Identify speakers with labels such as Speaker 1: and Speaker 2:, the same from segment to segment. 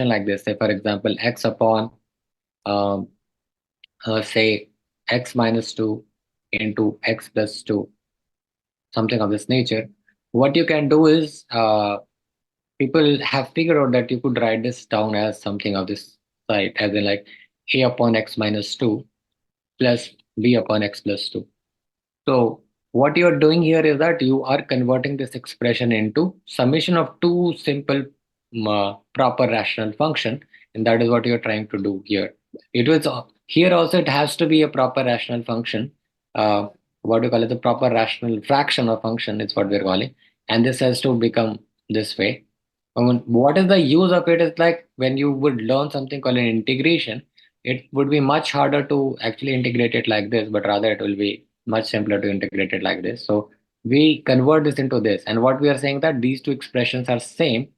Speaker 1: expression like this. Say, for example, x upon, um, say, x minus 2 into x plus 2, something of this nature. What you can do is, people have figured out that you could write this down as something of this side, as in like a upon x minus 2 plus b upon x plus 2. So what you're doing here is that you are converting this expression into summation of two simple proper rational function, and that is what you're trying to do here. It was here also it has to be a proper rational function. What do you call it? The proper rational fraction or function is what we're calling, and this has to become this way. What is the use of it is like when you would learn something called an integration, it would be much harder to actually integrate it like this, but rather it will be much simpler to integrate it like this. So we convert this into this, and what we are saying that these two expressions are same.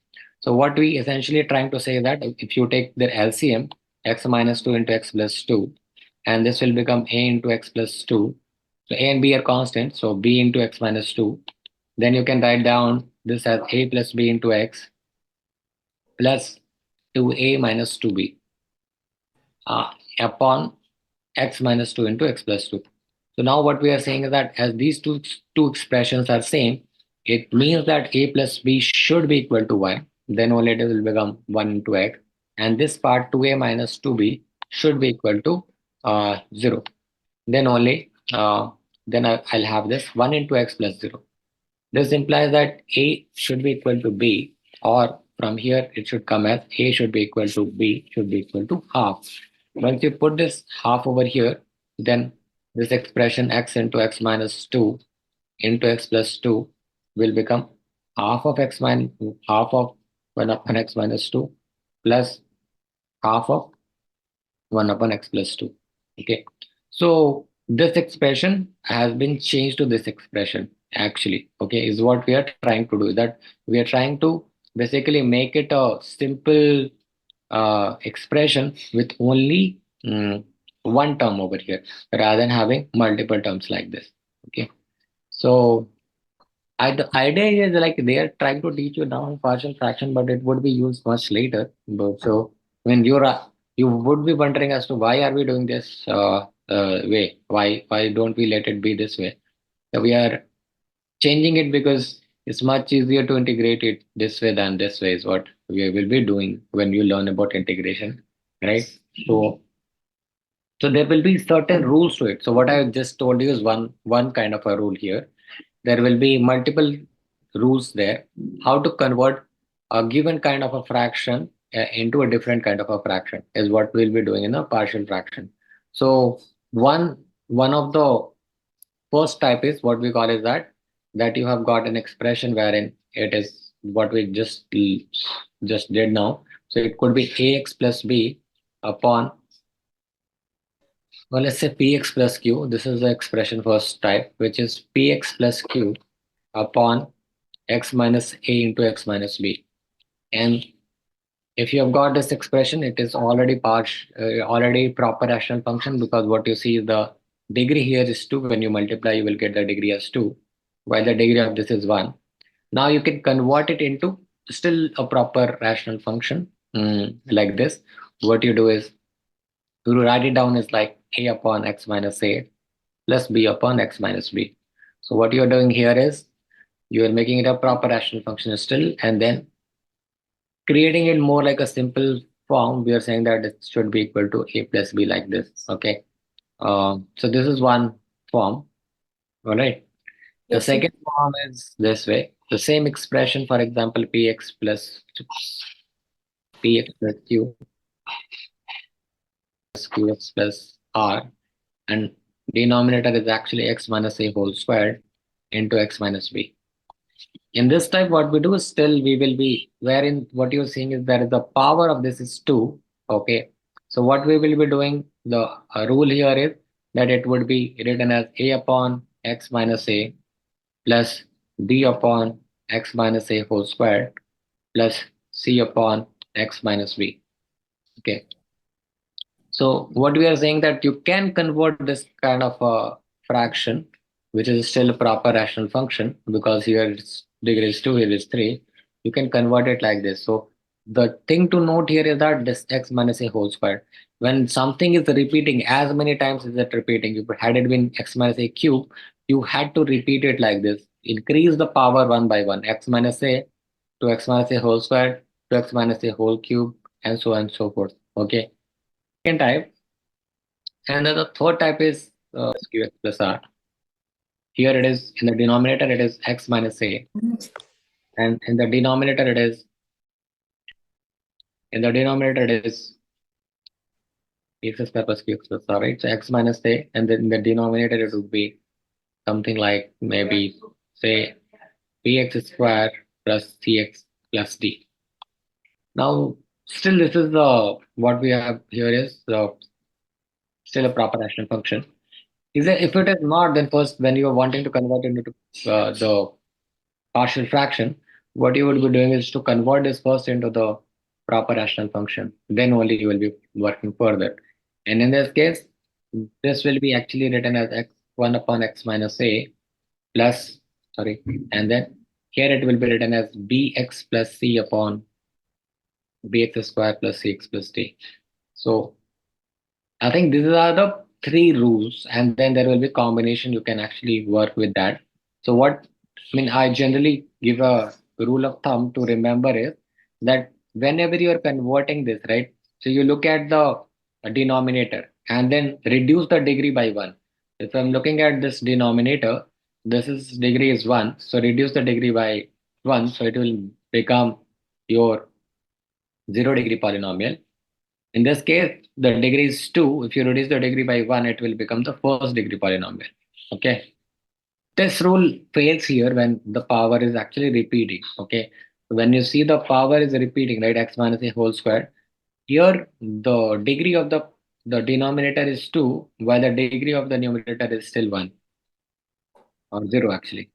Speaker 1: So what we essentially trying to say that if you take their LCM, x minus 2 into x plus 2, and this will become a into x plus 2. So a and b are constant, so b into x minus 2. Then you can write down this as a plus b into x plus 2a minus 2b upon x minus 2 into x plus 2. So now what we are saying is that as these two expressions are same, it means that a plus b should be equal to 1. Then only it will become 1 into x. And this part 2a minus 2b should be equal to 0. Then only I'll have this 1 into x plus 0. This implies that a should be equal to b, or from here it should come as a should be equal to b should be equal to half. Once you put this half over here, then this expression x into x minus 2 into x plus 2 will become half of 1 upon x minus 2 plus half of 1 upon x plus 2. Okay. So this expression has been changed to this expression actually. Okay, is what we are trying to do. That we are trying to basically make it a simple expression with only one term over here rather than having multiple terms like this. Okay. So the idea is like they are trying to teach you now partial fraction, but it would be used much later. But so when you would be wondering as to why are we doing this way? Why don't we let it be this way? So we are changing it because it's much easier to integrate it this way than this way is what we will be doing when you learn about integration, right? So so there will be certain rules to it. So what I just told you is one kind of a rule here. There will be multiple rules there. How to convert a given kind of a fraction into a different kind of a fraction is what we'll be doing in a partial fraction. So one of the first type is what we call is that you have got an expression wherein it is what we just did now. So it could be ax plus b upon, well, let's say px plus q. This is the expression first type, which is px plus q upon x minus a into x minus b. And if you have got this expression, it is already proper rational function, because what you see is the degree here is 2. When you multiply, you will get the degree as 2, while the degree of this is 1. Now you can convert it into still a proper rational function like this. What you do is you write it down as like a upon x minus a plus b upon x minus b. So what you're doing here is you are making it a proper rational function still, and then creating it more like a simple form. We are saying that it should be equal to a plus b like this. Okay. So this is one form. All right. The
Speaker 2: Yes, sir.
Speaker 1: second form is this way. The same expression, for example, px plus q plus qx plus r, and denominator is actually x minus a whole squared into x minus b. In this type, what we do is still we will be, wherein what you're seeing is that the power of this is 2. Okay. So what we will be doing, the rule here is that it would be written as a upon x minus a plus b upon x minus a whole squared plus c upon x minus b. Okay. So what we are saying that you can convert this kind of a fraction, which is still a proper rational function, because here it's degree is 2, here is 3. You can convert it like this. So the thing to note here is that this x minus a whole square. When something is repeating as many times as it repeating, if it had it been x minus a cube, you had to repeat it like this. Increase the power one by one. X minus a to x minus a whole square to x minus a whole cube and so on and so forth. Okay. Second type. And then the third type is qx plus r. Here it is in the denominator it is x minus a, and in the denominator it is x square plus qx plus r, right? So x minus a, and then in the denominator it would be something like maybe say px square plus cx plus d. Now still this is the what we have here is still a proper rational function. Is it, if it is not, then first when you are wanting to convert it into the partial fraction, what you would be doing is to convert this first into the proper rational function. Then only you will be working further. And in this case, this will be actually written as x1 upon x minus a plus, sorry, and then here it will be written as bx plus c upon bx square plus cx plus d. So I think these are the three rules, and then there will be combination. You can actually work with that. So what I mean, I generally give a rule of thumb to remember is that whenever you are converting this, right? So you look at the denominator and then reduce the degree by one. If I'm looking at this denominator, this is degree is one, so reduce the degree by one, so it will become your 0 degree polynomial. In this case, the degree is 2. If you reduce the degree by 1, it will become the first degree polynomial. Okay. This rule fails here when the power is actually repeating. Okay. When you see the power is repeating, right, x minus a whole square, here the degree of the denominator is 2, while the degree of the numerator is still 1 or 0 actually.